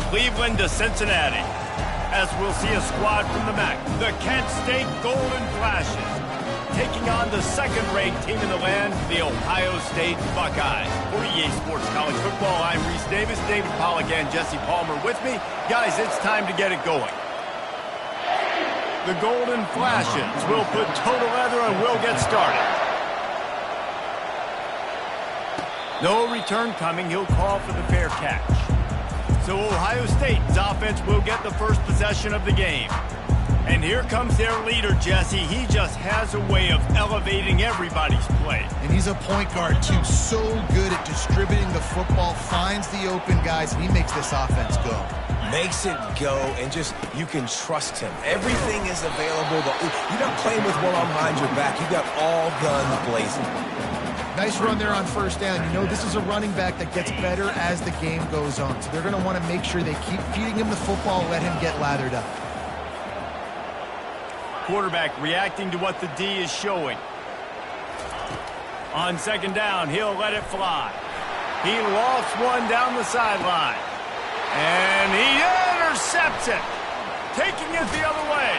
Cleveland to Cincinnati. As we'll see a squad from the MAC, the Kent State Golden Flashes, taking on the second-ranked team in the land, the Ohio State Buckeyes. For EA Sports College Football, I'm Reese Davis, David Pollack, and Jesse Palmer with me. Guys, it's time to get it going. The Golden Flashes will put toe to leather and we'll get started. No return coming. He'll call for the fair catch. So Ohio State's offense will get the first possession of the game. And here comes their leader, Jesse. He just has a way of elevating everybody's play. And he's a point guard, too. So good at distributing the football, finds the open guys, and he makes this offense go. Makes it go, and just, you can trust him. Everything is available. You're not playing with one arm behind your back. You got all guns blazing. Nice run there on first down. You know, this is a running back that gets better as the game goes on. So they're going to want to make sure they keep feeding him the football, let him get lathered up. Quarterback reacting to what the D is showing. On second down, he'll let it fly. He lofts one down the sideline. And he intercepts it, taking it the other way.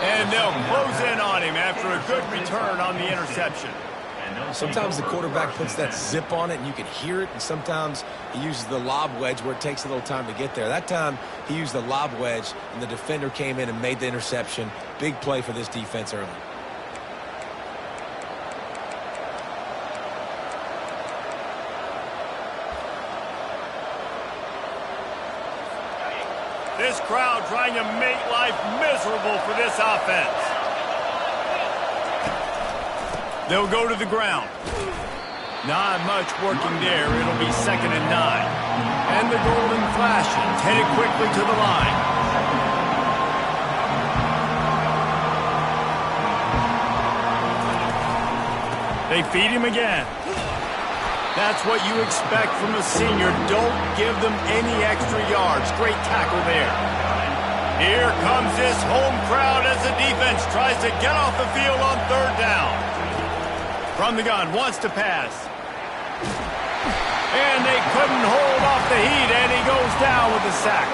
And they'll close in on him after a good return on the interception. Sometimes the quarterback puts that zip on it and you can hear it, and sometimes he uses the lob wedge where it takes a little time to get there. That time he used the lob wedge and the defender came in and made the interception. Big play for this defense early. This crowd trying to make life miserable for this offense. They'll go to the ground. Not much working there. It'll be 2nd and 9. And the Golden Flashes headed quickly to the line. They feed him again. That's what you expect from a senior. Don't give them any extra yards. Great tackle there. Here comes this home crowd as the defense tries to get off the field on 3rd down. From the gun, wants to pass. And they couldn't hold off the heat, and he goes down with a sack.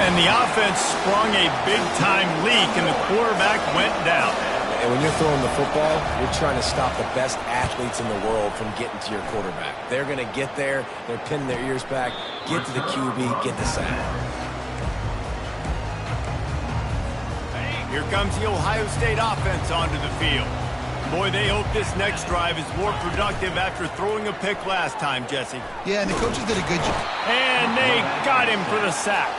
And the offense sprung a big-time leak, and the quarterback went down. And when you're throwing the football, you're trying to stop the best athletes in the world from getting to your quarterback. They're going to get there. They're pinning their ears back, get to the QB, get the sack. Here comes the Ohio State offense onto the field. Boy, they hope this next drive is more productive after throwing a pick last time, Jesse. Yeah, and the coaches did a good job. And they got him for the sack.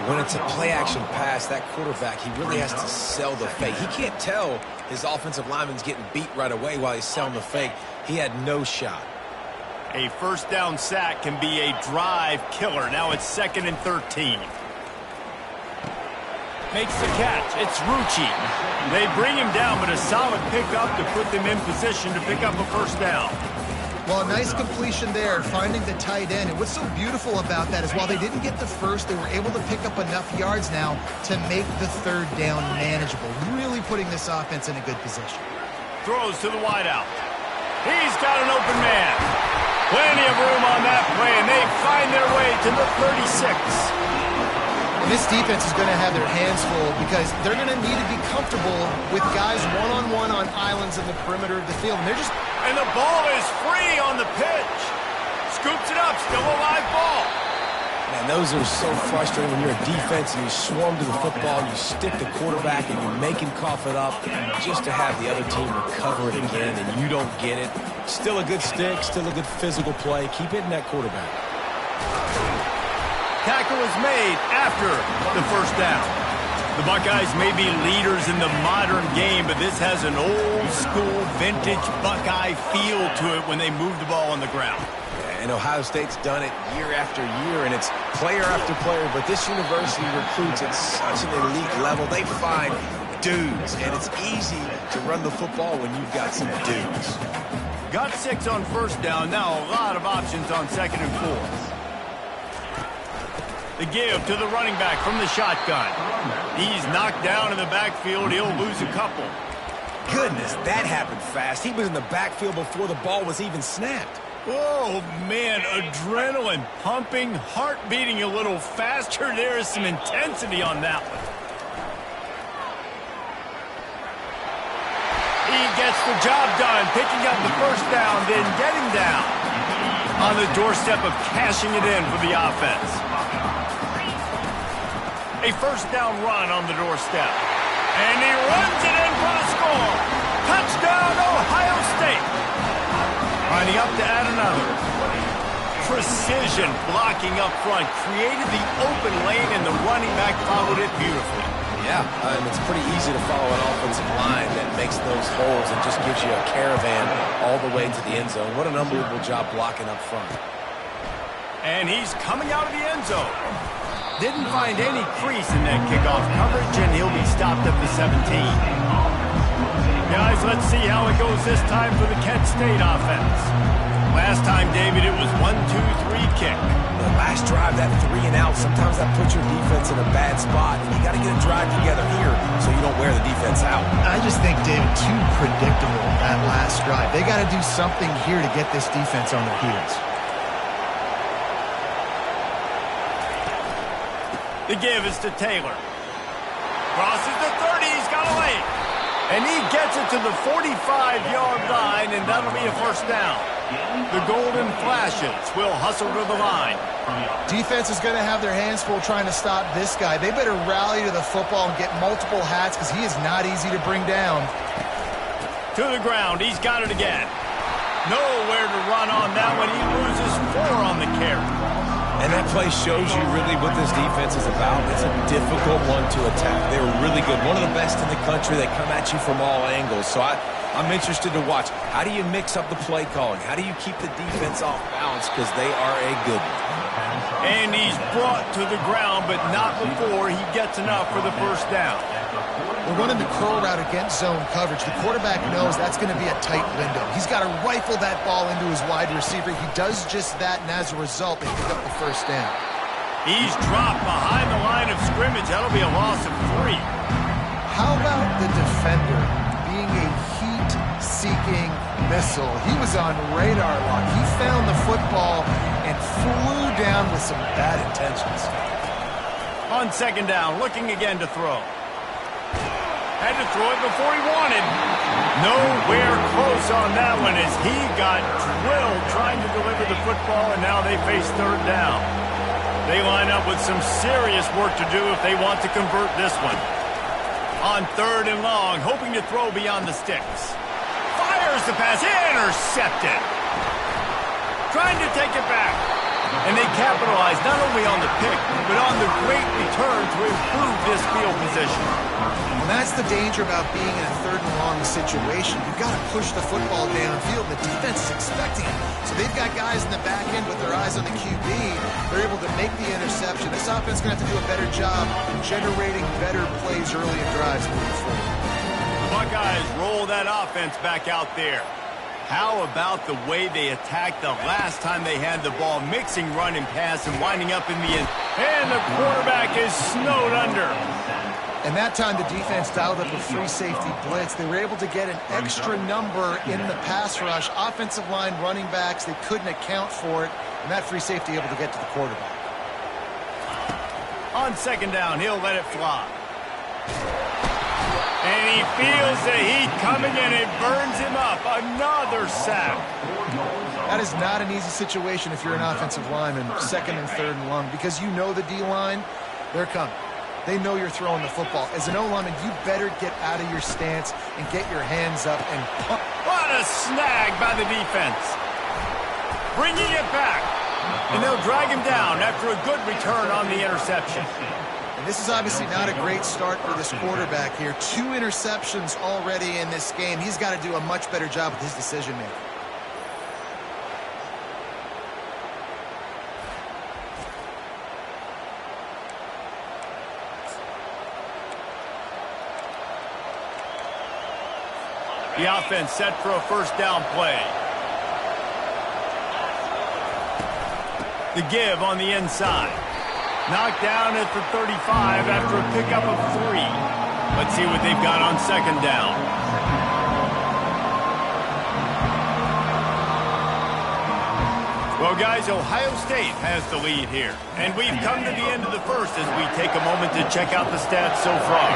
When it's a play-action pass, that quarterback, he really has to sell the fake. He can't tell his offensive lineman's getting beat right away while he's selling the fake. He had no shot. A first down sack can be a drive killer. Now it's 2nd and 13. Makes the catch. It's Rucci. They bring him down, but a solid pickup to put them in position to pick up a first down. Well, a nice completion there, finding the tight end. And what's so beautiful about that is while they didn't get the first, they were able to pick up enough yards now to make the 3rd down manageable. Really putting this offense in a good position. Throws to the wideout. He's got an open man. Plenty of room on that play, and they find their way to the 36. This defense is going to have their hands full because they're going to need to be comfortable with guys one-on-one on islands in the perimeter of the field. And they're just... And the ball is free on the pitch. Scoops it up, still a live ball. Man, those are so frustrating when you're a defense and you swarm to the football, you stick the quarterback and you make him cough it up just to have the other team recover it again and you don't get it. Still a good stick, still a good physical play. Keep hitting that quarterback. Tackle is made after the first down. The Buckeyes may be leaders in the modern game, but this has an old-school, vintage Buckeye feel to it when they move the ball on the ground. And Ohio State's done it year after year, and it's player after player, but this university recruits at such an elite level. They find dudes, and it's easy to run the football when you've got some dudes. Got 6 on first down, now a lot of options on 2nd and 4. The give to the running back from the shotgun. He's knocked down in the backfield. He'll lose a couple. Goodness, that happened fast. He was in the backfield before the ball was even snapped. Oh, man, adrenaline pumping, heart beating a little faster. There is some intensity on that one. He gets the job done, picking up the first down, then getting down. On the doorstep of cashing it in for the offense. A first down run on the doorstep. And he runs it in for the score. Touchdown, Ohio State. Lining up to add another. Precision blocking up front. Created the open lane, and the running back followed it beautifully. Yeah, it's pretty easy to follow an offensive line that makes those holes and just gives you a caravan all the way to the end zone. What an unbelievable job blocking up front. And he's coming out of the end zone. Didn't find any crease in that kickoff coverage, and he'll be stopped at the 17. Guys, let's see how it goes this time for the Kent State offense. Last time, David, it was 1-2-3 kick. The last drive, that 3 and out, sometimes that puts your defense in a bad spot. And you got to get a drive together here so you don't wear the defense out. I just think, David, too predictable that last drive. They got to do something here to get this defense on their heels. The give is to Taylor. Crosses the 30, he's got a lane. And he gets it to the 45-yard line, and that'll be a first down. The Golden Flashes will hustle to the line. Defense is going to have their hands full trying to stop this guy. They better rally to the football and get multiple hats because he is not easy to bring down. To the ground, he's got it again. Nowhere to run on that one. He loses 4 on the carry. And that play shows you really what this defense is about. It's a difficult one to attack. They're really good. One of the best in the country. They come at you from all angles. So I'm interested to watch. How do you mix up the play calling? How do you keep the defense off balance? Because they are a good one. And he's brought to the ground, but not before he gets enough for the first down. We're running the curl route against zone coverage. The quarterback knows that's going to be a tight window. He's got to rifle that ball into his wide receiver. He does just that, and as a result, they pick up the first down. He's dropped behind the line of scrimmage. That'll be a loss of 3. How about the defender being a heat-seeking missile? He was on radar lock. He found the football and flew down with some bad intentions. On second down, looking again to throw. Had to throw it before he wanted. Nowhere close on that one as he got drilled trying to deliver the football, and now they face third down. They line up with some serious work to do if they want to convert this one. On third and long, hoping to throw beyond the sticks. Fires the pass, intercepted. Trying to take it back. And they capitalize not only on the pick, but on the great return to improve this field position. And that's the danger about being in a third and long situation. You've got to push the football downfield. The defense is expecting it. So they've got guys in the back end with their eyes on the QB. They're able to make the interception. This offense is going to have to do a better job generating better plays early in drives moving forward. The Buckeyes roll that offense back out there. How about the way they attacked the last time they had the ball, mixing run and pass and winding up in the end. And the quarterback is snowed under. And that time the defense dialed up a free safety blitz. They were able to get an extra number in the pass rush. Offensive line, running backs, they couldn't account for it. And that free safety able to get to the quarterback. On second down, he'll let it fly. And he feels the heat coming and it burns him up. Another sack. That is not an easy situation if you're an offensive lineman, second and third and long, because you know the D-line, they're coming. They know you're throwing the football. As an O-lineman, you better get out of your stance and get your hands up and pump. What a snag by the defense. Bringing it back. And they'll drag him down after a good return on the interception. And this is obviously not a great start for this quarterback here. 2 interceptions already in this game. He's got to do a much better job with his decision-making. The offense set for a first down play. The give on the inside. Knocked down at the 35 after a pickup of 3. Let's see what they've got on second down. Well, guys, Ohio State has the lead here. And we've come to the end of the first as we take a moment to check out the stats so far.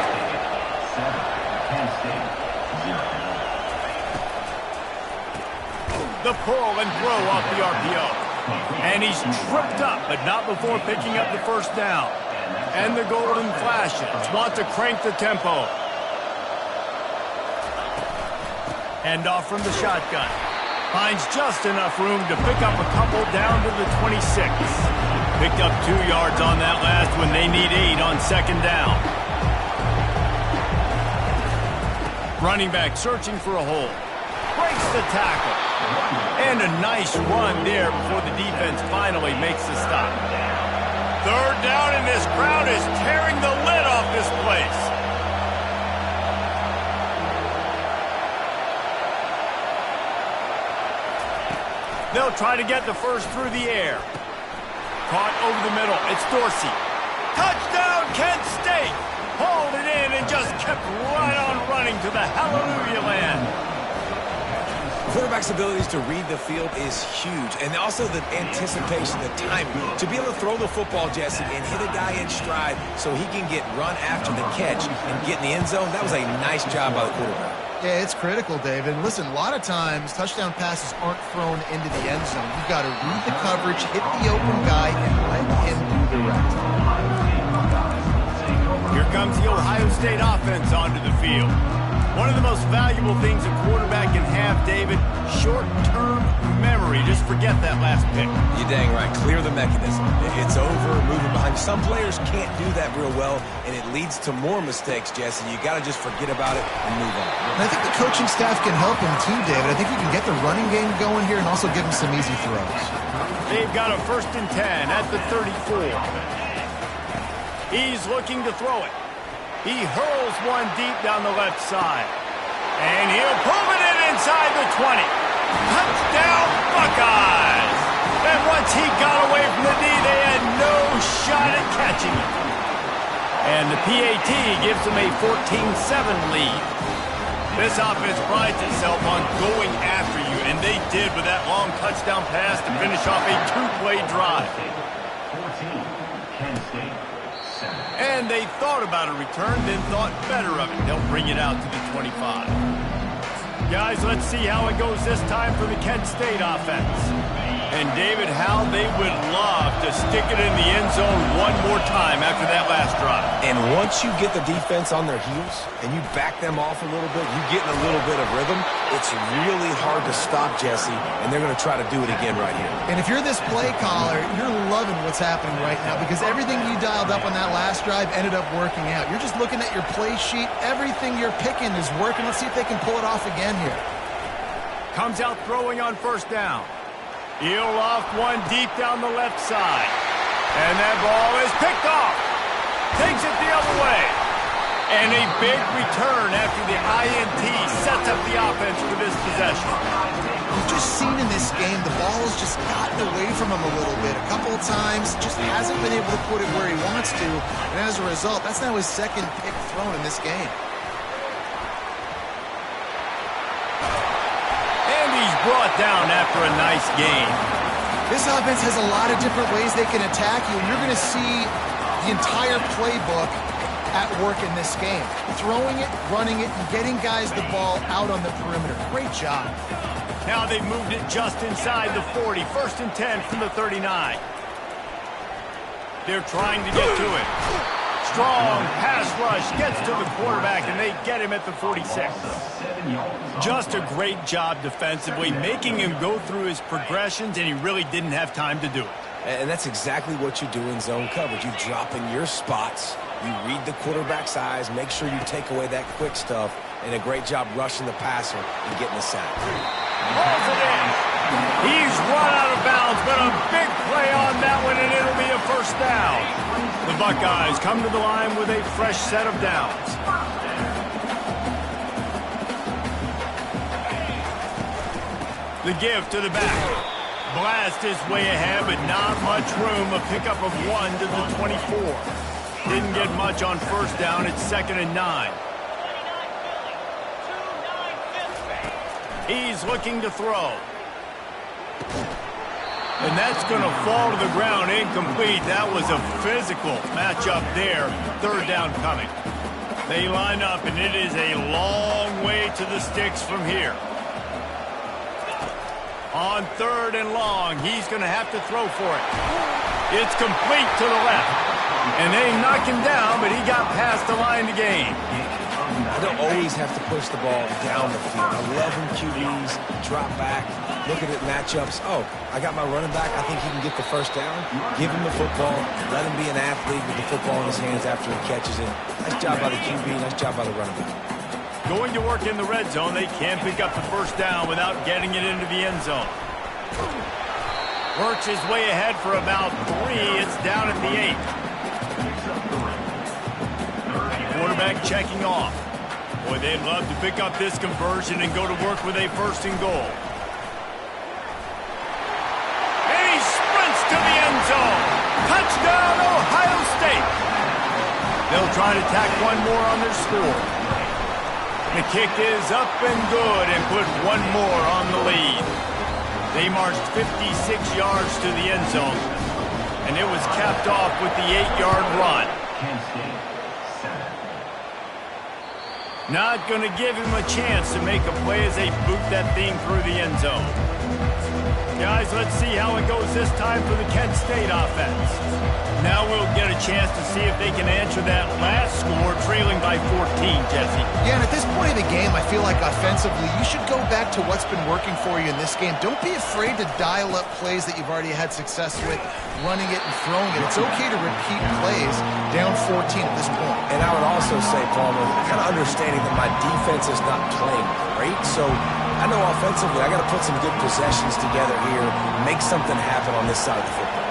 The pull and throw off the RPO. And he's tripped up, but not before picking up the first down. And the golden flashes want to crank the tempo. Hand off from the shotgun. Finds just enough room to pick up a couple down to the 26. Picked up 2 yards on that last when they need 8 on second down. Running back searching for a hole. Breaks the tackle. And a nice run there before the defense finally makes the stop. Third down, and this crowd is tearing the lid off this place. They'll try to get the first through the air. Caught over the middle. It's Dorsey. Touchdown, Kent State! Hauled it in and just kept right on running to the hallelujah land. Quarterback's abilities to read the field is huge, and also the anticipation, the timing. To be able to throw the football, Jesse, and hit a guy in stride so he can get run after the catch and get in the end zone, that was a nice job by the quarterback. Yeah, it's critical, David. Listen, a lot of times touchdown passes aren't thrown into the end zone. You've got to read the coverage, hit the open guy, and let him do the rest. Here comes the Ohio State offense onto the field. One of the most valuable things a quarterback can have, David, short-term memory. Just forget that last pick. You're dang right. Clear the mechanism. It's over, moving behind. Some players can't do that real well, and it leads to more mistakes, Jesse. You got to just forget about it and move on. And I think the coaching staff can help him too, David. I think you can get the running game going here and also give him some easy throws. They've got a 1st and 10 at the 34. He's looking to throw it. He hurls one deep down the left side. And he'll pull it in inside the 20. Touchdown, Buckeyes! And once he got away from the D, they had no shot at catching him. And the PAT gives them a 14-7 lead. This offense prides itself on going after you, and they did with that long touchdown pass to finish off a 2-play drive. And they thought about a return, then thought better of it. They'll bring it out to the 25. Guys, let's see how it goes this time for the Kent State offense. And David, how they would love to stick it in the end zone one more time after that last drive. And once you get the defense on their heels and you back them off a little bit, you get in a little bit of rhythm, it's really hard to stop, Jesse, and they're going to try to do it again right here. And if you're this play caller, you're loving what's happening right now because everything you dialed up on that last drive ended up working out. You're just looking at your play sheet. Everything you're picking is working. Let's see if they can pull it off again here. Comes out throwing on 1st down. He'll loft one deep down the left side. And that ball is picked off. Takes it the other way. And a big return after the INT sets up the offense for this possession. We've just seen in this game the ball has just gotten away from him a little bit. A couple of times, just hasn't been able to put it where he wants to. And as a result, that's now his 2nd pick thrown in this game. Brought down after a nice game. This offense has a lot of different ways they can attack you, and you're going to see the entire playbook at work in this game. Throwing it, running it, and getting guys the ball out on the perimeter. Great job. Now they've moved it just inside the 40. 1st and 10 from the 39. They're trying to get to it. Strong pass rush gets to the quarterback, and they get him at the 46. Just a great job defensively, making him go through his progressions, and he really didn't have time to do it. And that's exactly what you do in zone coverage. You drop in your spots, you read the quarterback's eyes, make sure you take away that quick stuff, and a great job rushing the passer and getting the sack. Pulls it in. He's run out of bounds, but a big play on that one, and it'll be a 1st down. The Buckeyes come to the line with a fresh set of downs. The give to the back. Blast his way ahead, but not much room. A pickup of 1 to the 24. Didn't get much on 1st down. It's 2nd and 9. He's looking to throw. And that's going to fall to the ground incomplete. That was a physical matchup there. Third down coming. They line up, and it is a long way to the sticks from here. On third and long, he's going to have to throw for it. It's complete to the left. And they knock him down, but he got past the line to gain. I don't always have to push the ball down the field. I love when QBs drop back, looking at matchups. Oh, I got my running back. I think he can get the first down. Give him the football. Let him be an athlete with the football in his hands after he catches it. Nice job by the QB. Nice job by the running back. Going to work in the red zone, they can't pick up the first down without getting it into the end zone. Works his way ahead for about 3. It's down at the 8. Quarterback checking off. Boy, they'd love to pick up this conversion and go to work with a first and goal. And he sprints to the end zone. Touchdown, Ohio State. They'll try to tack one more on their score. The kick is up and good and put one more on the lead. They marched 56 yards to the end zone, and it was capped off with the 8-yard run. Not going to give him a chance to make a play as they boot that thing through the end zone. Guys, let's see how it goes this time for the Kent State offense. Now we'll get a chance to see if they can answer that last score, trailing by 14, Jesse. Yeah, and at this point of the game, I feel like offensively, you should go back to what's been working for you in this game. Don't be afraid to dial up plays that you've already had success with, running it and throwing it. It's okay to repeat plays down 14 at this point. And I would also say, Palmer, kind of understanding that my defense is not playing great, so I know offensively I got to put some good possessions together here, make something happen on this side of the football.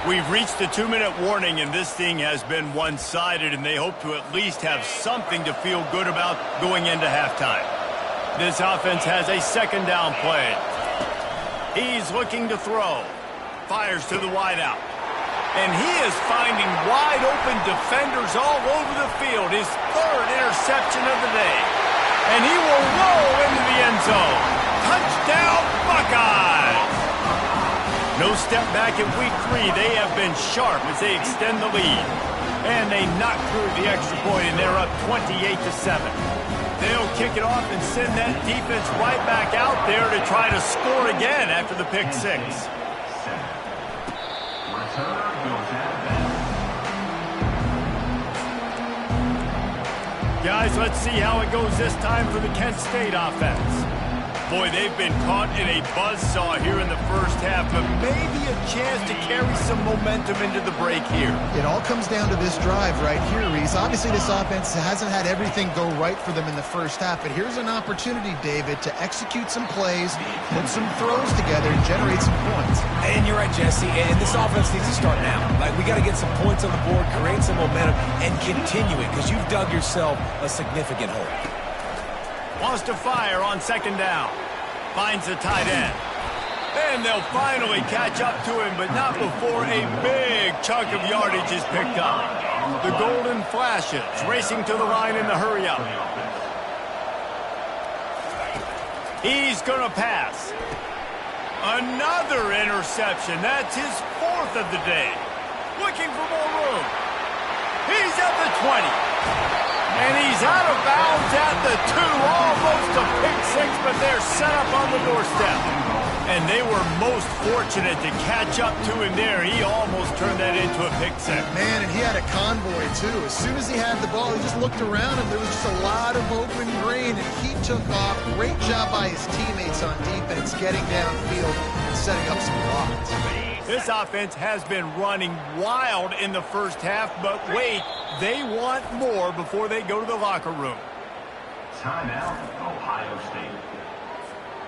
We've reached the 2-minute warning, and this thing has been one-sided, and they hope to at least have something to feel good about going into halftime. This offense has a second down play. He's looking to throw. Fires to the wideout. And he is finding wide-open defenders all over the field. His third interception of the day. And he will roll into the end zone. Touchdown, Buckeyes! No step back in week 3. They have been sharp as they extend the lead. And they knock through the extra point, and they're up 28-7. They'll kick it off and send that defense right back out there to try to score again after the pick 6. Guys, let's see how it goes this time for the Kent State offense. Boy, they've been caught in a buzzsaw here in the first half, but maybe a chance to carry some momentum into the break here. It all comes down to this drive right here, Reese. Obviously, this offense hasn't had everything go right for them in the first half, but here's an opportunity, David, to execute some plays, put some throws together, and generate some points. And you're right, Jesse, and this offense needs to start now. Like, we got to get some points on the board, create some momentum, and continue it, because you've dug yourself a significant hole. Wants to fire on second down. Finds the tight end. And they'll finally catch up to him, but not before a big chunk of yardage is picked up. The Golden Flashes racing to the line in the hurry-up. He's going to pass. Another interception. That's his 4th of the day. Looking for more room. He's at the 20. And he's out of bounds at the 2, almost a pick 6, but they're set up on the doorstep. And they were most fortunate to catch up to him there. He almost turned that into a pick 6. Man, and he had a convoy, too. As soon as he had the ball, he just looked around him. There was just a lot of open green, and he took off. Great job by his teammates on defense, getting downfield and setting up some blocks. This offense has been running wild in the first half, but wait, they want more before they go to the locker room. Timeout, Ohio State.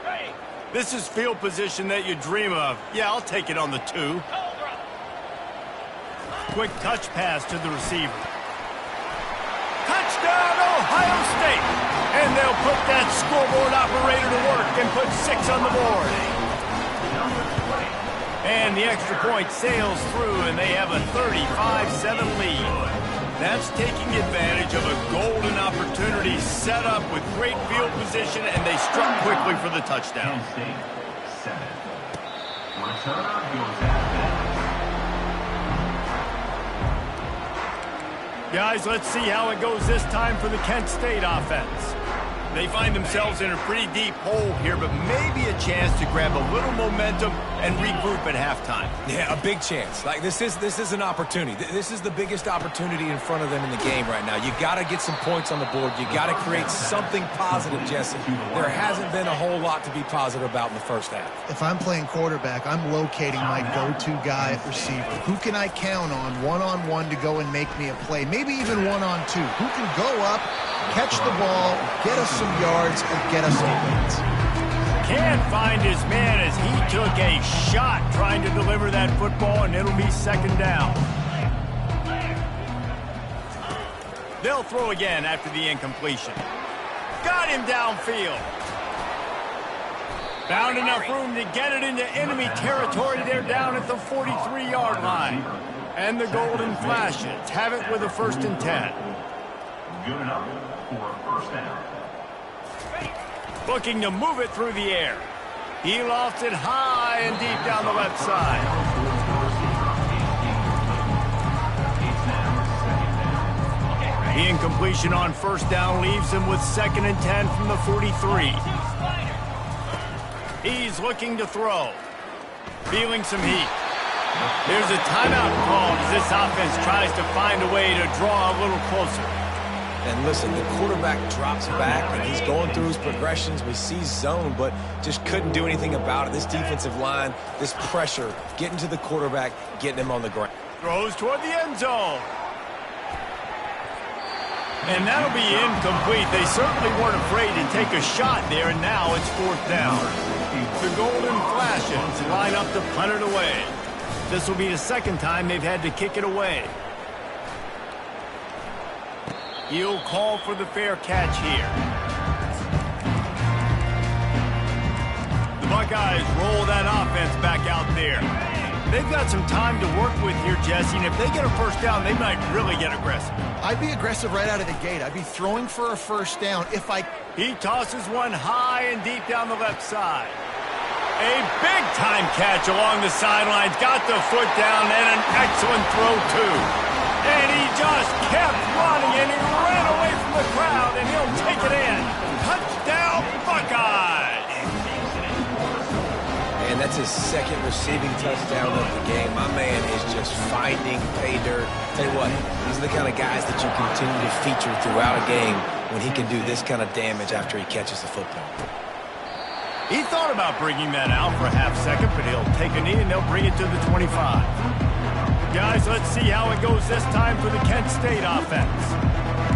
Hey, this is field position that you dream of. Yeah, I'll take it on the 2. Quick touch pass to the receiver. Touchdown, Ohio State! And they'll put that scoreboard operator to work and put 6 on the board. And the extra point sails through, and they have a 35-7 lead. That's taking advantage of a golden opportunity set up with great field position, and they struck quickly for the touchdown. returner goes halfback. Guys, let's see how it goes this time for the Kent State offense. They find themselves in a pretty deep hole here, but maybe a chance to grab a little momentum and regroup at halftime. Yeah, a big chance. Like, this is an opportunity. This is the biggest opportunity in front of them in the game right now. You got to get some points on the board. You got to create something positive, Jesse. There hasn't been a whole lot to be positive about in the first half. If I'm playing quarterback, I'm locating my go-to guy at receiver. Who can I count on one-on-one to go and make me a play? Maybe even one-on-two. Who can go up, catch the ball, get us some yards, and get us some points? Can't find his man as he took a shot trying to deliver that football, and it'll be second down. They'll throw again after the incompletion. Got him downfield. Found enough room to get it into enemy territory. They're down at the 43-yard line. And the Golden Flashes have it with a 1st and 10. Good enough for a first down. Looking to move it through the air. He lofts it high and deep down the left side. The incompletion on 1st down leaves him with 2nd and 10 from the 43. He's looking to throw. Feeling some heat. There's a timeout called as this offense tries to find a way to draw a little closer. And listen, the quarterback drops back, and he's going through his progressions. We see zone, but just couldn't do anything about it. This defensive line, this pressure, getting to the quarterback, getting him on the ground. Throws toward the end zone. And that'll be incomplete. They certainly weren't afraid to take a shot there, and now it's 4th down. The Golden Flashes line up to punt it away. This will be the 2nd time they've had to kick it away. He'll call for the fair catch here. The Buckeyes roll that offense back out there. They've got some time to work with here, Jesse, and if they get a 1st down, they might really get aggressive. I'd be aggressive right out of the gate. I'd be throwing for a 1st down if I... He tosses one high and deep down the left side. A big-time catch along the sidelines. Got the foot down and an excellent throw, too. And he just kept running, and he ran away from the crowd, and he'll take it in. Touchdown, Buckeyes! And that's his 2nd receiving touchdown of the game. My man is just finding pay dirt. Tell you what, these are the kind of guys that you continue to feature throughout a game when he can do this kind of damage after he catches the football. He thought about bringing that out for a half-second, but he'll take a knee, and they'll bring it to the 25. Guys, let's see how it goes this time for the Kent State offense.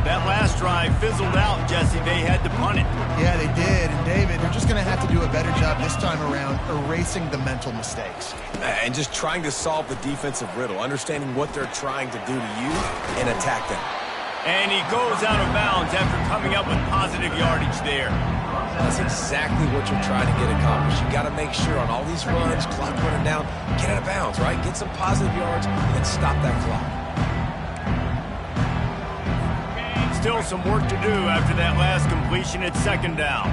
That last drive fizzled out, Jesse. They had to punt it. Yeah, they did. And, David, they're just going to have to do a better job this time around erasing the mental mistakes. And just trying to solve the defensive riddle, understanding what they're trying to do to you and attack them. And he goes out of bounds after coming up with positive yardage there. That's exactly what you're trying to get accomplished. You got to make sure on all these runs, clock running down, get out of bounds, right? Get some positive yards and then stop that clock. Still some work to do after that last completion at 2nd down.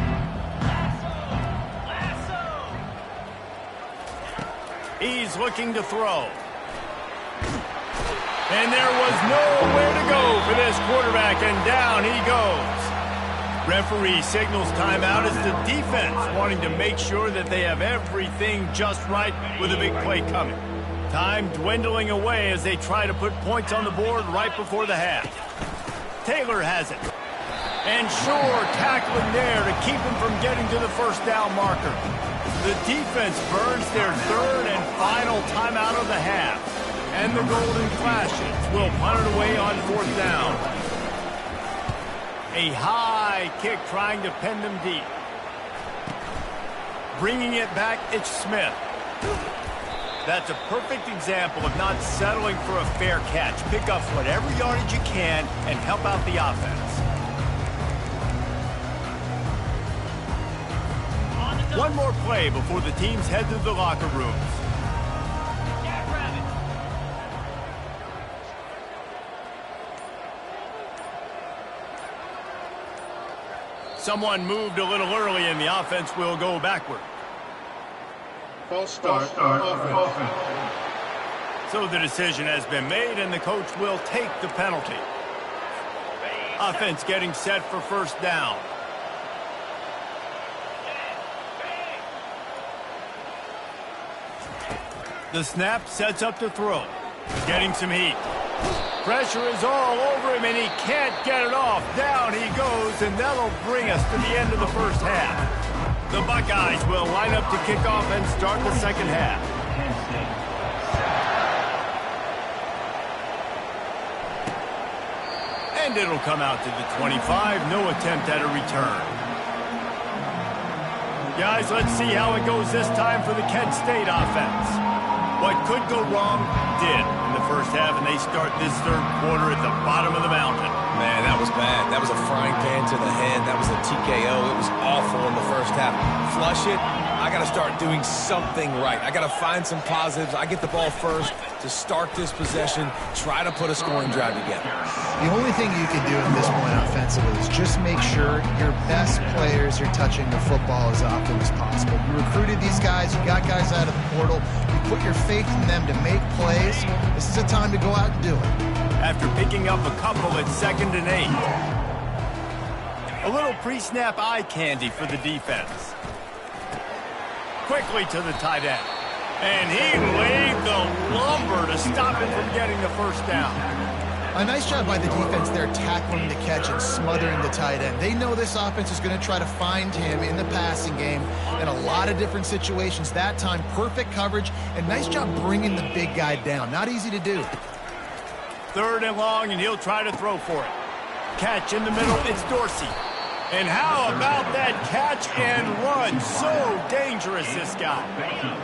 He's looking to throw. And there was nowhere to go for this quarterback, and down he goes. Referee signals timeout as the defense wanting to make sure that they have everything just right with a big play coming. Time dwindling away as they try to put points on the board right before the half. Taylor has it. And sure, tackling there to keep him from getting to the 1st down marker. The defense burns their 3rd and final timeout of the half. And the Golden Flashes will punt it away on 4th down. A high kick trying to pen them deep. Bringing it back, it's Smith. That's a perfect example of not settling for a fair catch. Pick up whatever yardage you can and help out the offense. One more play before the teams head to the locker rooms. Someone moved a little early and the offense will go backward. False start offense. So the decision has been made, and the coach will take the penalty. Offense getting set for first down. The snap sets up to throw. Getting some heat. Pressure is all over him, and he can't get it off. Down he goes, and that'll bring us to the end of the first half. The Buckeyes will line up to kick off and start the second half. And it'll come out to the 25. No attempt at a return. Guys, let's see how it goes this time for the Kent State offense. What could go wrong did in the first half, and they start this third quarter at the bottom of the mountain. Man, that was bad. That was a frying pan to the head. That was a TKO. It was awful in the first half. Flush it. I got to start doing something right. I got to find some positives. I get the ball first to start this possession, try to put a scoring drive together. The only thing you can do at this point offensively is just make sure your best players are touching the football as often as possible. You recruited these guys. You got guys out of the portal. You put your faith in them to make plays. This is a time to go out and do it. After picking up a couple at 2nd and 8. A little pre-snap eye candy for the defense. Quickly to the tight end. And he laid the lumber to stop him from getting the first down. A nice job by the defense there tackling the catch and smothering the tight end. They know this offense is going to try to find him in the passing game in a lot of different situations. That time, perfect coverage, and nice job bringing the big guy down. Not easy to do. 3rd and long, and he'll try to throw for it. Catch in the middle, it's Dorsey. And how about that catch and run? So dangerous, this guy.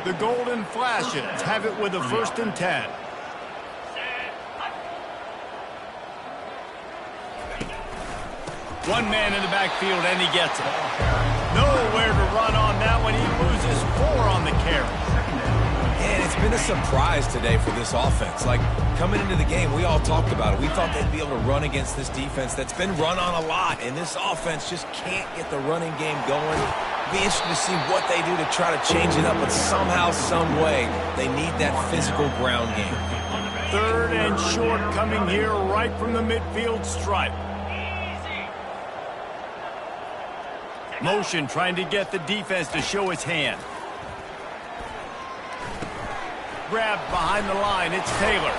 The Golden Flashes have it with a 1st and 10. One man in the backfield, and he gets it. Nowhere to run on that one. He loses 4 on the carry. And it's been a surprise today for this offense. Like, coming into the game, we all talked about it. We thought they'd be able to run against this defense that's been run on a lot, and this offense just can't get the running game going. Be interested to see what they do to try to change it up, but somehow, some way, they need that physical ground game. 3rd and short coming here right from the midfield stripe. Motion trying to get the defense to show its hand. Grabbed behind the line, it's Taylor.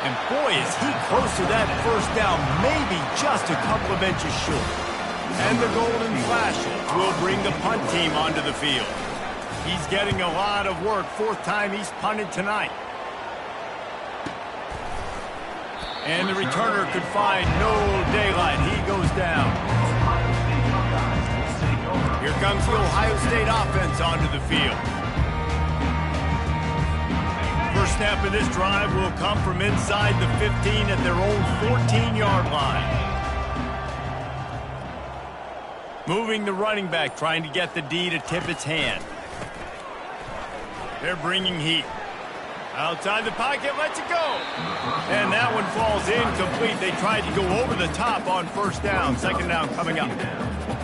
And boy, is he close to that first down, maybe just a couple of inches short. And the Golden Flashes will bring the punt team onto the field. He's getting a lot of work, 4th time he's punted tonight. And the returner could find no daylight. He goes down. Here comes the Ohio State offense onto the field. First snap of this drive will come from inside the 15 at their own 14-yard line. Moving the running back, trying to get the D to tip its hand. They're bringing heat. Outside the pocket, lets it go. And that one falls incomplete. They tried to go over the top on first down. 2nd down coming up.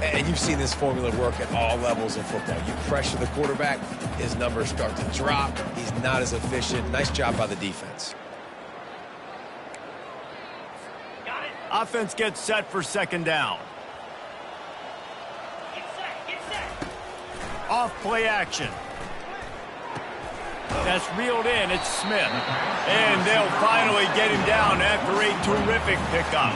And you've seen this formula work at all levels of football. You pressure the quarterback, his numbers start to drop. He's not as efficient. Nice job by the defense. Offense gets set for 2nd down. Off play action. That's reeled in. It's Smith. And they'll finally get him down after a terrific pickup.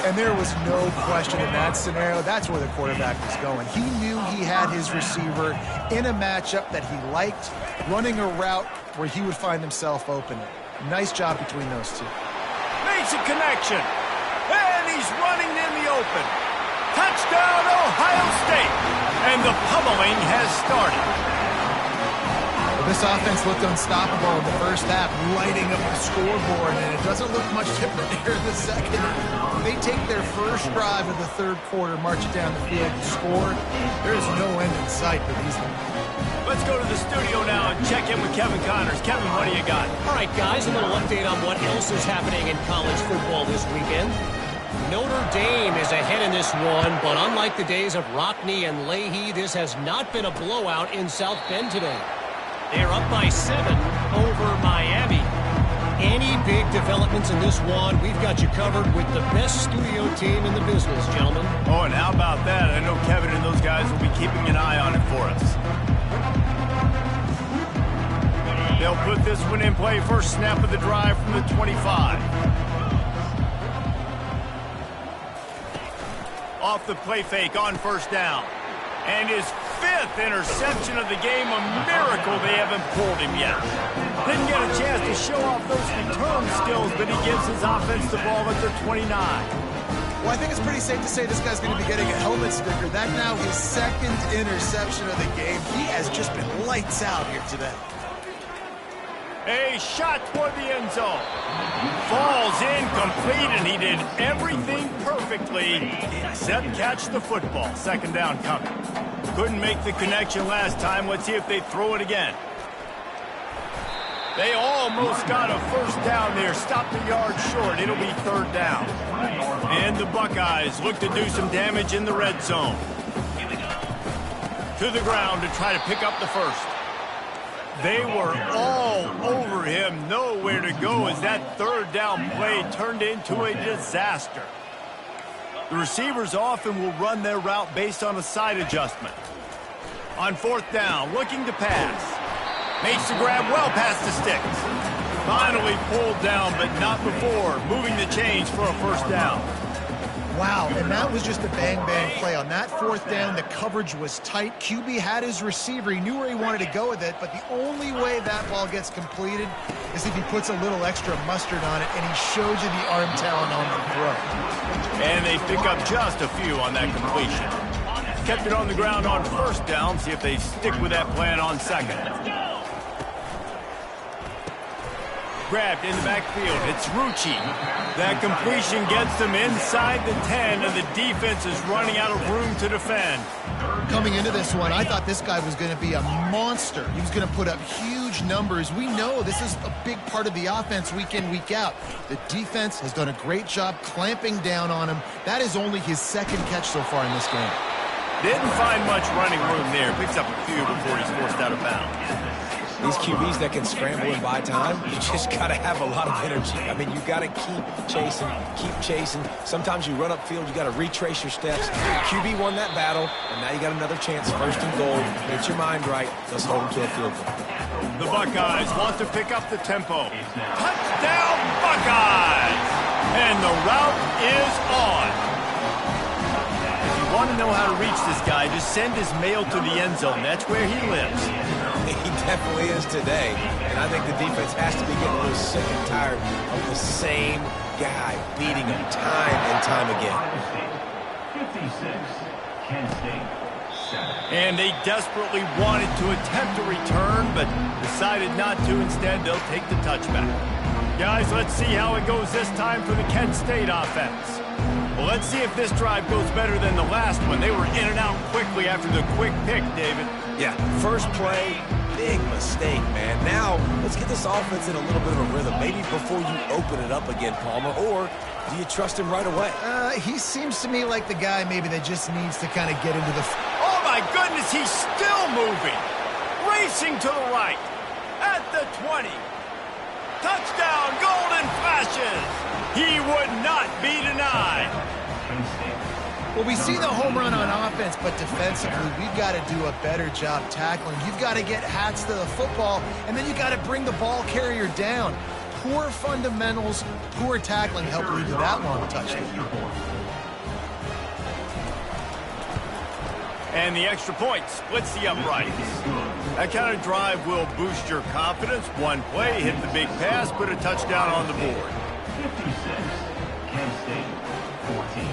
And there was no question in that scenario. That's where the quarterback was going. He knew he had his receiver in a matchup that he liked, running a route where he would find himself open. Nice job between those two. Makes a connection. And he's running in the open. Touchdown, Ohio State. And the pummeling has started. Well, this offense looked unstoppable in the first half, lighting up the scoreboard, and it doesn't look much different here in the second. They take their first drive of the 3rd quarter, march it down the field, and score. There is no end in sight for these men. Let's go to the studio now and check in with Kevin Connors. Kevin, what do you got? All right, guys, a little update on what else is happening in college football this weekend. Notre Dame is ahead in this one, but unlike the days of Rockne and Leahy, this has not been a blowout in South Bend today. They're up by 7 over Miami. Any big developments in this one, we've got you covered with the best studio team in the business, gentlemen. Oh, and how about that? I know Kevin and those guys will be keeping an eye on it for us. They'll put this one in play. First snap of the drive from the 25. Off the play fake on first down. And his 5th interception of the game, a miracle they haven't pulled him yet. Didn't get a chance to show off those return skills, but he gives his offense the ball at the 29. Well, I think it's pretty safe to say this guy's going to be getting a helmet sticker. That now his 2nd interception of the game. He has just been lights out here today. A shot toward the end zone. Falls incomplete, and he did everything perfectly except catch the football. Second down coming. Couldn't make the connection last time. Let's see if they throw it again. They almost got a first down there. Stopped a yard short. It'll be 3rd down. And the Buckeyes look to do some damage in the red zone. To the ground to try to pick up the first. They were all over him, nowhere to go as that 3rd down play turned into a disaster. The receivers often will run their route based on a side adjustment. On 4th down, looking to pass. Makes the grab well past the sticks. Finally pulled down, but not before moving the chains for a first down. Wow, and that was just a bang-bang play. On that 4th down, the coverage was tight. QB had his receiver. He knew where he wanted to go with it, but the only way that ball gets completed is if he puts a little extra mustard on it, and he shows you the arm talent on the throw. And they pick up just a few on that completion. Kept it on the ground on first down. See if they stick with that plan on second. Grabbed in the backfield. It's Rucci. That completion gets them inside the 10, and the defense is running out of room to defend. Coming into this one, I thought this guy was going to be a monster. He was going to put up huge numbers. We know this is a big part of the offense week in, week out. The defense has done a great job clamping down on him. That is only his 2nd catch so far in this game. Didn't find much running room there. Picks up a few before he's forced out of bounds. These QBs that can scramble and buy time, you just got to have a lot of energy. I mean, you got to keep chasing, keep chasing. Sometimes you run upfield, you got to retrace your steps. QB won that battle, and now you got another chance. 1st and goal. Get your mind right. Let's hold them to a field goal. The Buckeyes want to pick up the tempo. Touchdown, Buckeyes! And the route is on. If you want to know how to reach this guy, just send his mail to the end zone. That's where he lives. He definitely is today, and I think the defense has to be getting a little sick and tired of the same guy beating him time and time again. 56, Kent State, 7. And they desperately wanted to attempt a return, but decided not to. Instead, they'll take the touchback. Guys, let's see how it goes this time for the Kent State offense. Well, let's see if this drive goes better than the last one. They were in and out quickly after the quick pick, David. Yeah, first play, big mistake, man. Now, let's get this offense in a little bit of a rhythm. Maybe before you open it up again, Palmer, or do you trust him right away? He seems to me like the guy maybe that just needs to kind of get into the... Oh, my goodness, he's still moving. Racing to the right. At the 20. Touchdown, Golden Flashes. He would not be denied. Well, we see the home run on offense, but defensively, we've got to do a better job tackling. You've got to get hats to the football, and then you got to bring the ball carrier down. Poor fundamentals, poor tackling helped lead to that long touchdown. And the extra point splits the uprights. That kind of drive will boost your confidence. One play, hit the big pass, put a touchdown on the board. 56, Kent State, 14.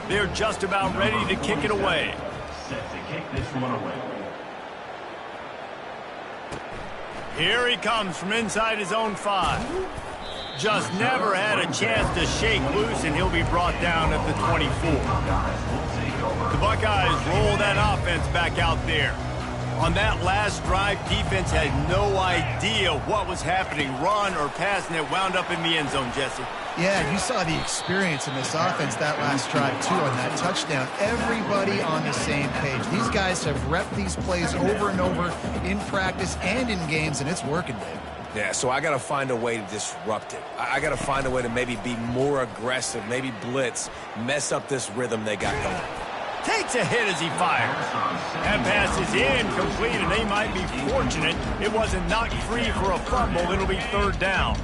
They're just about ready to kick it away. Set to kick this one away. Here he comes from inside his own 5. Just never had a chance to shake loose, and he'll be brought down at the 24. The Buckeyes roll that offense back out there. On that last drive, defense had no idea what was happening, run or pass, and it wound up in the end zone, Jesse. Yeah, you saw the experience in this offense that last drive, too, on that touchdown. Everybody on the same page. These guys have repped these plays over and over in practice and in games, and it's working, Dave. Yeah, so I got to find a way to disrupt it. I got to find a way to maybe be more aggressive, maybe blitz, mess up this rhythm they got going. Takes a hit as he fires. That pass is incomplete, and they might be fortunate it wasn't knocked free for a fumble. It'll be third down.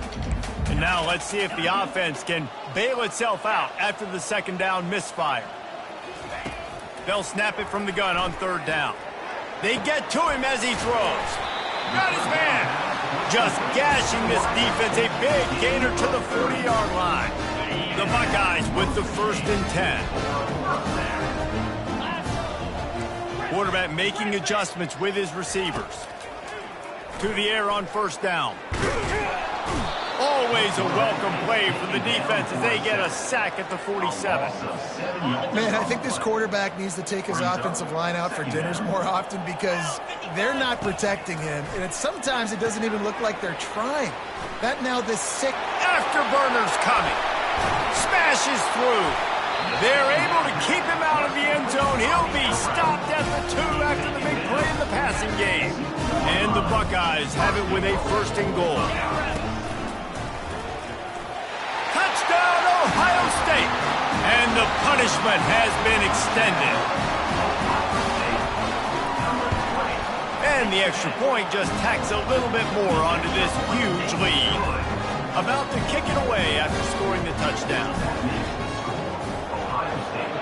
And now let's see if the offense can bail itself out after the second down misfire. They'll snap it from the gun on third down. They get to him as he throws. Got his man. Just gashing this defense. A big gainer to the 40-yard line. The Buckeyes with the 1st and 10. Quarterback making adjustments with his receivers. To the air on first down. Always a welcome play for the defense as they get a sack at the 47. Man, I think this quarterback needs to take his offensive line out for dinners more often because they're not protecting him. And sometimes it doesn't even look like they're trying. That now this sick afterburner's coming. Smashes through. They're able to keep him out of the end zone. He'll be stopped at the 2 after the big play in the passing game. And the Buckeyes have it with a 1st and goal. Touchdown, Ohio State. And the punishment has been extended. And the extra point just tacks a little bit more onto this huge lead. About to kick it away after scoring the touchdown. Ohio State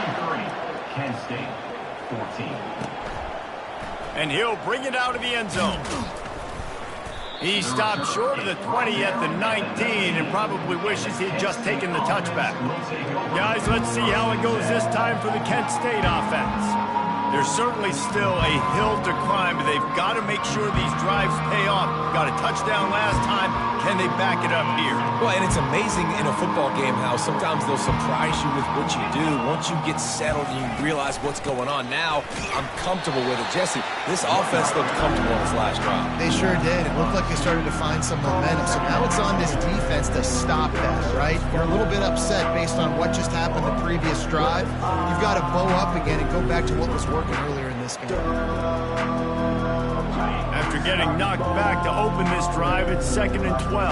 63, Kent State 14. And he'll bring it out of the end zone. He stopped short of the 20 at the 19 and probably wishes he'd just taken the touchback. Guys, let's see how it goes this time for the Kent State offense. There's certainly still a hill to climb, but they've got to make sure these drives pay off. Got a touchdown last time. Can they back it up here? Well, and it's amazing in a football game how sometimes they'll surprise you with what you do. Once you get settled and you realize what's going on, now I'm comfortable with it. Jesse, this offense looked comfortable in its last drive. They sure did. It looked like they started to find some momentum. So now it's on this defense to stop that, right? You're a little bit upset based on what just happened the previous drive. You've got to bow up again and go back to what was working earlier in this game. After getting knocked back to open this drive, it's 2nd and 12.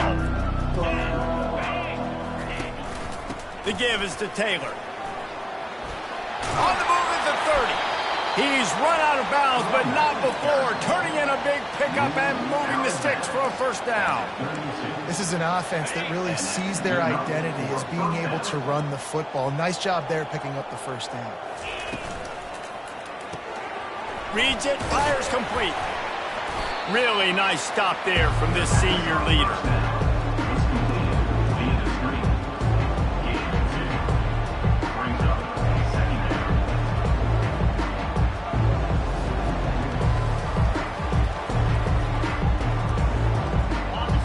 The give is to Taylor. On the move at the 30. He's run out of bounds, but not before. Turning in a big pickup and moving the sticks for a 1st down. This is an offense that really sees their identity as being able to run the football. Nice job there picking up the 1st down. Reads it, fires complete. Really nice stop there from this senior leader.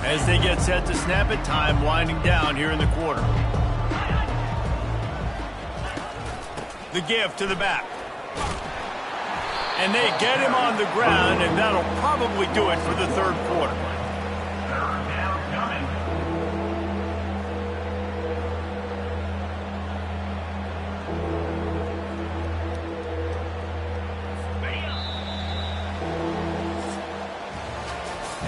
As they get set to snap it, time winding down here in the quarter. The give to the back. And they get him on the ground, and that'll probably do it for the 3rd quarter. Third down coming.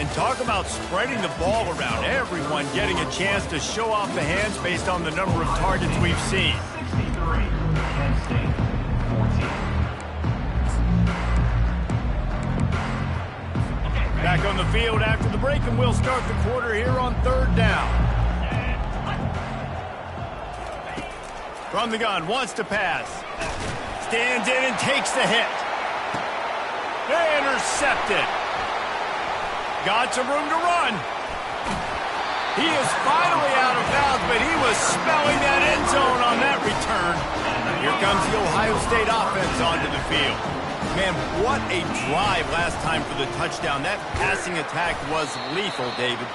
And talk about spreading the ball around. Everyone getting a chance to show off the hands based on the number of targets we've seen. 63, Kent State 14. Back on the field after the break, and we'll start the quarter here on 3rd down. From the gun, wants to pass. Stands in and takes the hit. Intercepted. Got some room to run. He is finally out of bounds, but he was smelling that end zone on that return. Here comes the Ohio State offense onto the field. Man, what a drive last time for the touchdown. That passing attack was lethal, David.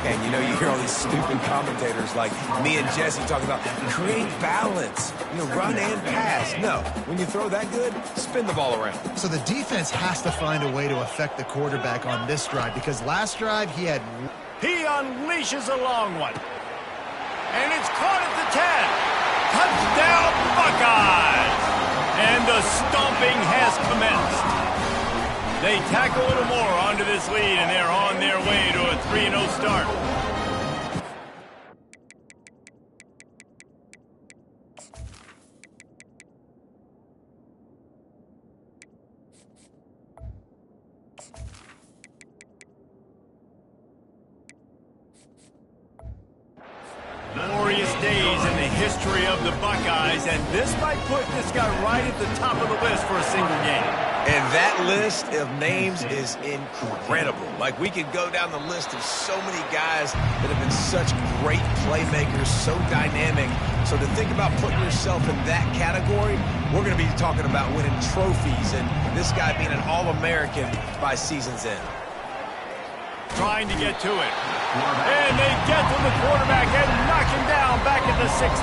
And you know, you hear all these stupid commentators like me and Jesse talking about create balance, run and pass. No, when you throw that good, spin the ball around. So the defense has to find a way to affect the quarterback on this drive because last drive he unleashes a long one. And it's caught at the 10. Touchdown, Buckeyes! And the stomping has commenced. They tack a little more onto this lead, and they're on their way to a 3-0 start. Glorious days in the history of the Buckeyes, and this might put this guy right at the top of the list for a single game. And that list of names is incredible. Like, we could go down the list of so many guys that have been such great playmakers, so dynamic. So to think about putting yourself in that category, we're going to be talking about winning trophies and this guy being an All-American by season's end. Trying to get to it. And they get to the quarterback and knock him down back at the 16.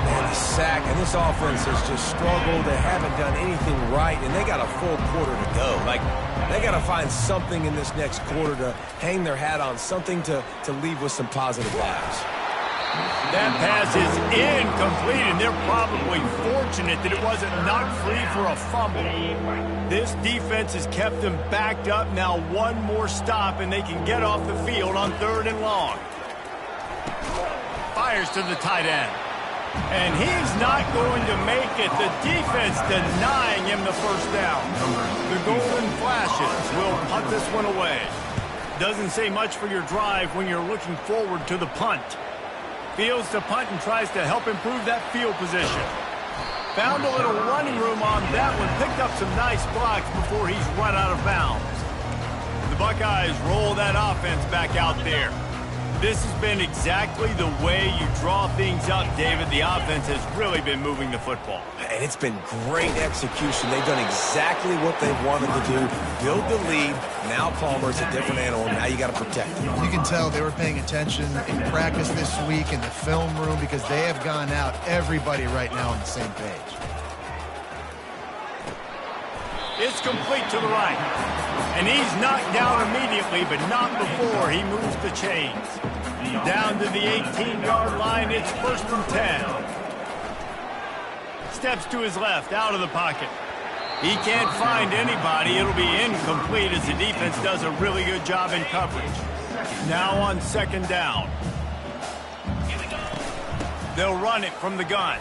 And a sack, and this offense has just struggled. They haven't done anything right, and they got a full quarter to go. Like, they got to find something in this next quarter to hang their hat on, something to leave with some positive vibes. That pass is incomplete, and they're probably fortunate that it wasn't knocked free for a fumble. This defense has kept them backed up. Now one more stop, and they can get off the field on 3rd and long. Fires to the tight end. And he's not going to make it. The defense denying him the first down. The Golden Flashes will punt this one away. Doesn't say much for your drive when you're looking forward to the punt. Fields to punt and tries to help improve that field position. Found a little running room on that one. Picked up some nice blocks before he's run out of bounds. The Buckeyes roll that offense back out there. This has been exactly the way you draw things up, David. The offense has really been moving the football. And it's been great execution. They've done exactly what they've wanted to do. Build the lead. Now Palmer's a different animal. Now you got to protect him. You can tell they were paying attention in practice this week in the film room because they have gone out, everybody right now on the same page. It's complete to the right. And he's knocked down immediately, but not before he moves the chains. Down to the 18-yard line, it's 1st and 10. Steps to his left, out of the pocket. He can't find anybody. It'll be incomplete as the defense does a really good job in coverage. Now on 2nd down. They'll run it from the gun.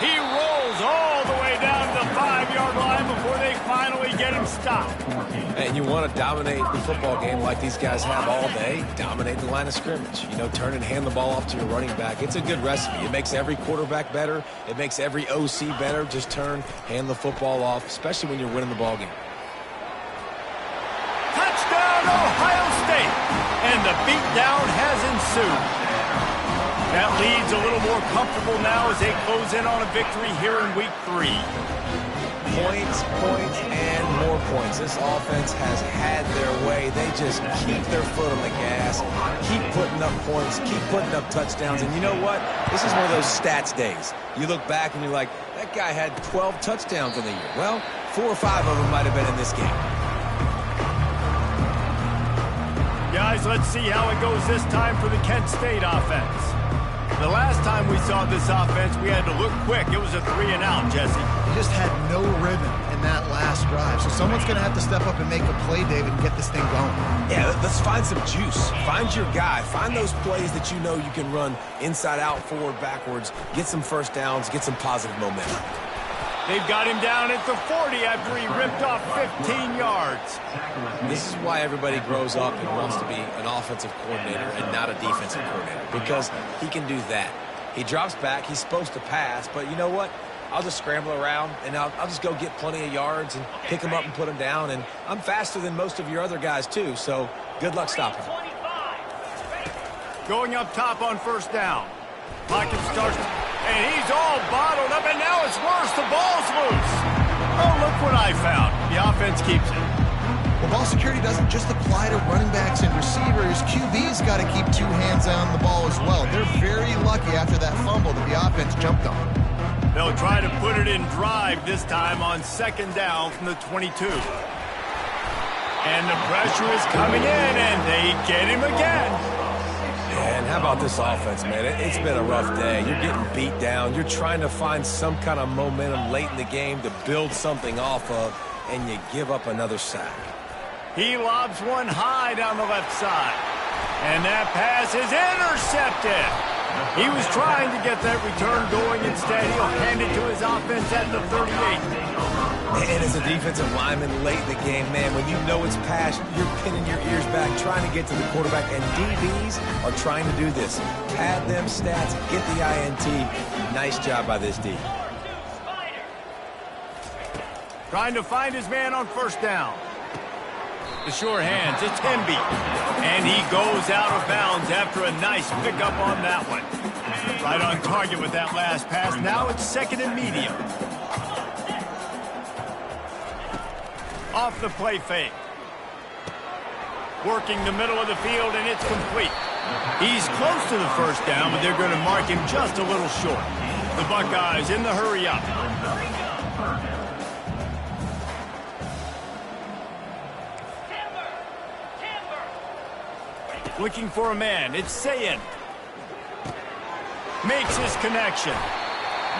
He rolls all the way down to the 5-yard line before they finally get him stopped. And you want to dominate the football game like these guys have all day. Dominate the line of scrimmage. You know, turn and hand the ball off to your running back. It's a good recipe. It makes every quarterback better. It makes every OC better. Just turn, hand the football off, especially when you're winning the ball game. Touchdown, Ohio State! And the beatdown has ensued. That lead's a little more comfortable now as they close in on a victory here in Week 3. Points, and more points. This offense has had their way. They just keep their foot on the gas, keep putting up points, keep putting up touchdowns. And you know what? This is one of those stats days. You look back and you're like, that guy had 12 touchdowns in the year. Well, 4 or 5 of them might have been in this game. Guys, let's see how it goes this time for the Kent State offense. The last time we saw this offense, we had to look quick. It was a 3-and-out, Jesse. They just had no rhythm in that last drive. So someone's going to have to step up and make a play, David, and get this thing going. Yeah, let's find some juice. Find your guy. Find those plays that you know you can run inside out, forward, backwards. Get some first downs. Get some positive momentum. They've got him down at the 40 after he ripped off 15 yards. This is why everybody grows up and wants to be an offensive coordinator and not a defensive coordinator, because he can do that. He drops back. He's supposed to pass, but you know what? I'll just scramble around, and I'll just go get plenty of yards and pick him up and put him down, and I'm faster than most of your other guys, too, so good luck stopping him. Going up top on 1st down. Pocket starts, and he's all bottled up, and now it's worse. The ball's loose. Oh, look what I found. The offense keeps it. Well, ball security doesn't just apply to running backs and receivers. QB's got to keep 2 hands on the ball as well. They're very lucky after that fumble that the offense jumped on. They'll try to put it in drive this time on 2nd down from the 22. And the pressure is coming in, and they get him again. And how about this offense, man? It's been a rough day. You're getting beat down. You're trying to find some kind of momentum late in the game to build something off of, and you give up another sack. He lobs one high down the left side. And that pass is intercepted. He was trying to get that return going. Instead, he'll hand it to his offense at the 38. And as a defensive lineman late in the game, man, when you know it's past, you're pinning your ears back, trying to get to the quarterback, and DBs are trying to do this. Pad them stats, get the INT. Nice job by this D. Trying to find his man on first down. The sure hands, it's Hemby. And he goes out of bounds after a nice pickup on that one. Right on target with that last pass. Now it's second and medium. Off the play fake. Working the middle of the field, and it's complete. He's close to the first down, but they're going to mark him just a little short. The Buckeyes in the hurry up. Looking for a man. It's Sayin. Makes his connection.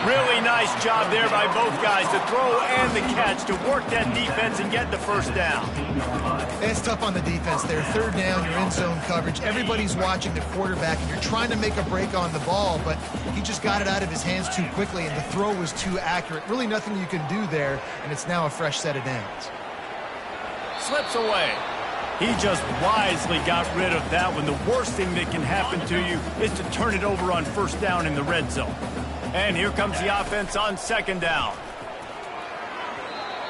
Really nice job there by both guys, the throw and the catch, to work that defense and get the first down. It's tough on the defense there. Third down, you're in zone coverage. Everybody's watching the quarterback, and you're trying to make a break on the ball, but he just got it out of his hands too quickly, and the throw was too accurate. Really nothing you can do there, and it's now a fresh set of downs. Slips away. He just wisely got rid of that one. The worst thing that can happen to you is to turn it over on first down in the red zone. And here comes the offense on second down.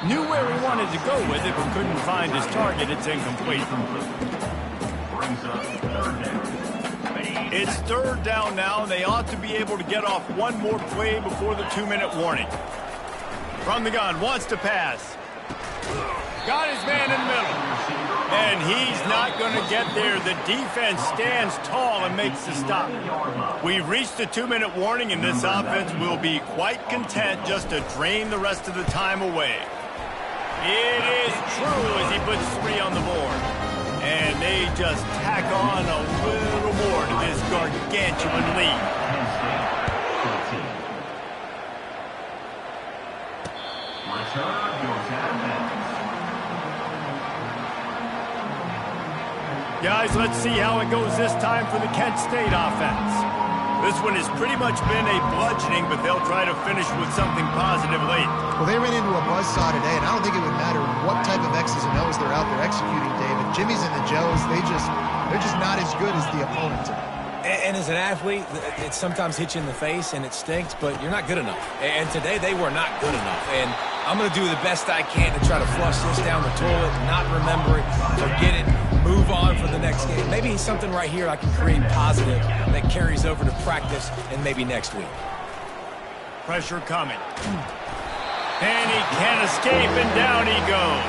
Knew where he wanted to go with it, but couldn't find his target. It's incomplete. It's third down now, and they ought to be able to get off one more play before the 2-minute warning. From the gun, wants to pass. Got his man in the middle. And he's not going to get there. The defense stands tall and makes the stop. We've reached the 2-minute warning, and this offense will be quite content just to drain the rest of the time away. It is true as he puts 3 on the board. And they just tack on a little more to this gargantuan lead. Guys, let's see how it goes this time for the Kent State offense. This one has pretty much been a bludgeoning, but they'll try to finish with something positive late. Well, they ran into a buzzsaw today, and I don't think it would matter what type of X's and O's they're out there executing, David. Jimmy's and the Joes, they're just not as good as the opponent today. And as an athlete, it sometimes hits you in the face and it stinks, but you're not good enough. And today they were not good enough. And I'm going to do the best I can to try to flush this down the toilet, not remember it, forget it, move on for the next game. Maybe something right here I can create positive that carries over to practice and maybe next week. Pressure coming. And he can't escape, and down he goes.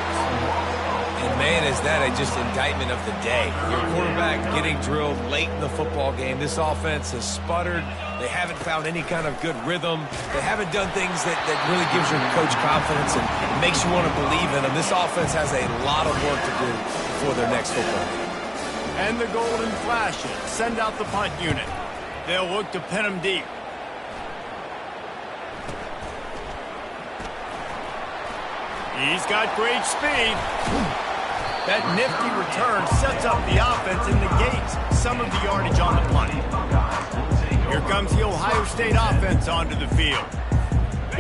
And man, is that just indictment of the day. Your quarterback getting drilled late in the football game. This offense has sputtered. They haven't found any kind of good rhythm. They haven't done things that really gives your coach confidence and makes you want to believe in them. This offense has a lot of work to do before their next football game. And the golden flashes send out the punt unit. They'll look to pin him deep. He's got great speed. That nifty return sets up the offense and negates some of the yardage on the punt. Here comes the Ohio State offense onto the field.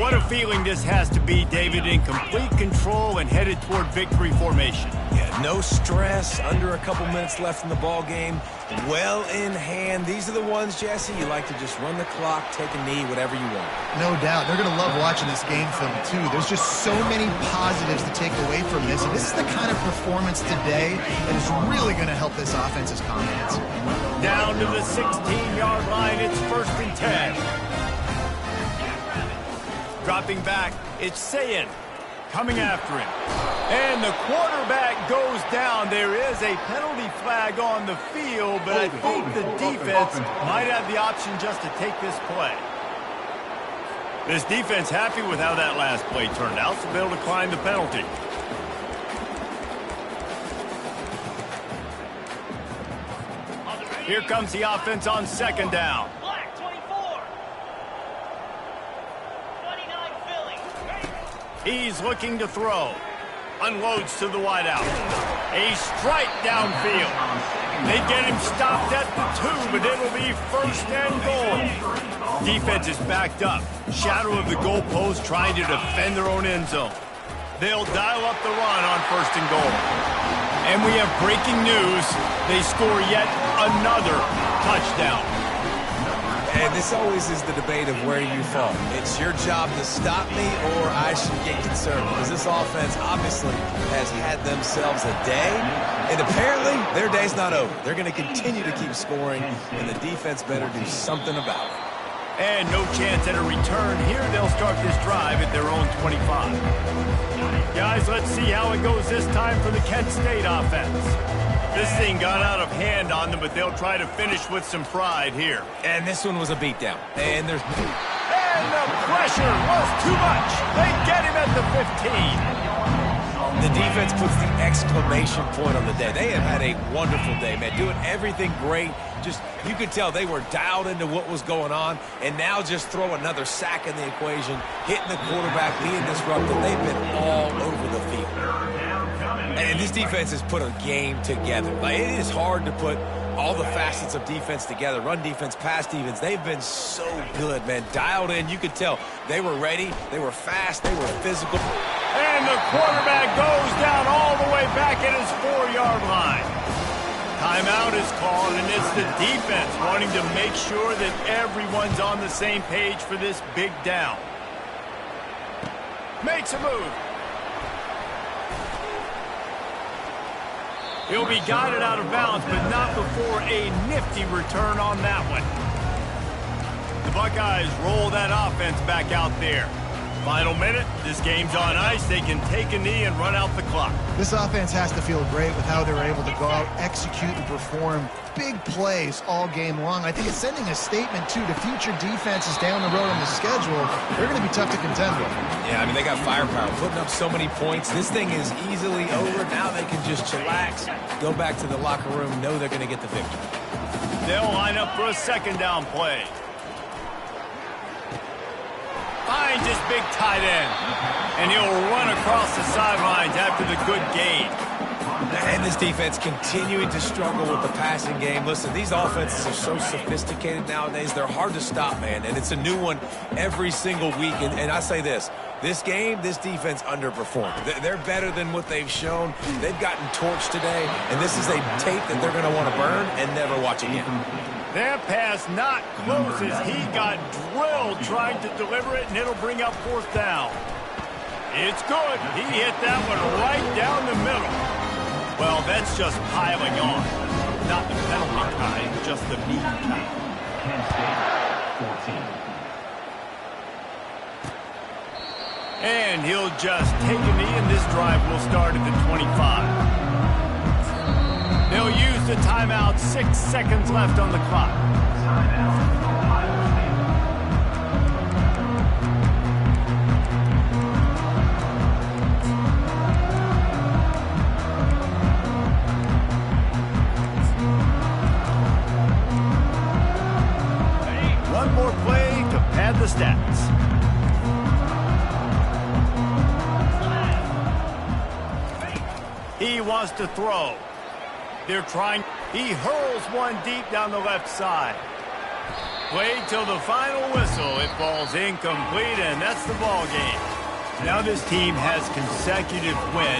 What a feeling this has to be, David, in complete control and headed toward victory formation. Yeah, no stress, under a couple minutes left in the ball game, well in hand. These are the ones, Jesse, you like to just run the clock, take a knee, whatever you want. No doubt. They're going to love watching this game film, too. There's just so many positives to take away from this. And this is the kind of performance today that is really going to help this offense's confidence. Down to the 16-yard line, it's 1st and 10. Dropping back, it's Sayin coming after him. And the quarterback goes down. There is a penalty flag on the field, but I think the defense might have the option just to take this play. This defense happy with how that last play turned out, so they'll decline the penalty. Here comes the offense on second down. Black 24. 29 Philly. He's looking to throw. Unloads to the wideout. A strike downfield. They get him stopped at the 2, but it'll be first and goal. Defense is backed up. Shadow of the goalpost trying to defend their own end zone. They'll dial up the run on first and goal. And we have breaking news. They score yet another touchdown. And this always is the debate of where you fall. It's your job to stop me or I should get concerned because this offense obviously has had themselves a day. And apparently their day's not over. They're going to continue to keep scoring, and the defense better do something about it. And no chance at a return here. They'll start this drive at their own 25. Guys, let's see how it goes this time for the Kent State offense. This thing got out of hand on them, but they'll try to finish with some pride here. And this one was a beatdown. And there's... And the pressure was too much. They get him at the 15. The defense puts the exclamation point on the day. They have had a wonderful day, man. Doing everything great. Just, you could tell they were dialed into what was going on. And now just throw another sack in the equation, hitting the quarterback, being disrupted. They've been all over the field. And this defense has put a game together. Like, it is hard to put all the facets of defense together. Run defense, pass defense. They've been so good, man. Dialed in. You could tell they were ready. They were fast. They were physical. And the quarterback goes down all the way back at his 4-yard line. Timeout is called, and it's the defense wanting to make sure that everyone's on the same page for this big down. Makes a move. He'll be guided out of bounds, but not before a nifty return on that one. The Buckeyes roll that offense back out there. Final minute, this game's on ice. They can take a knee and run out the clock. This offense has to feel great with how they were able to go out, execute, and perform big plays all game long. I think it's sending a statement, too, to future defenses down the road on the schedule. They're going to be tough to contend with. Yeah, I mean, they got firepower, putting up so many points. This thing is easily over. Now they can just chillax, go back to the locker room, know they're going to get the victory. They'll line up for a second down play. Finds his big tight end. And he'll run across the sidelines after the good gain. And this defense continuing to struggle with the passing game. Listen, these offenses are so sophisticated nowadays. They're hard to stop, man. And it's a new one every single week. And I say this game, this defense underperformed. They're better than what they've shown. They've gotten torched today. And this is a tape that they're going to want to burn and never watch again. That pass not close as he got drilled trying to deliver it, and it'll bring up fourth down. It's good. He hit that one right down the middle. Well, that's just piling on. Not the penalty kind, just the meat kind. Kent State, 14. And he'll just take a knee, and this drive will start at the 25. They'll use the timeout. 6 seconds left on the clock. Timeout, Ohio State. One more play to pad the stats. He wants to throw. They're trying. He hurls one deep down the left side. Played till the final whistle. It falls incomplete, and that's the ball game. Now this team has consecutive wins.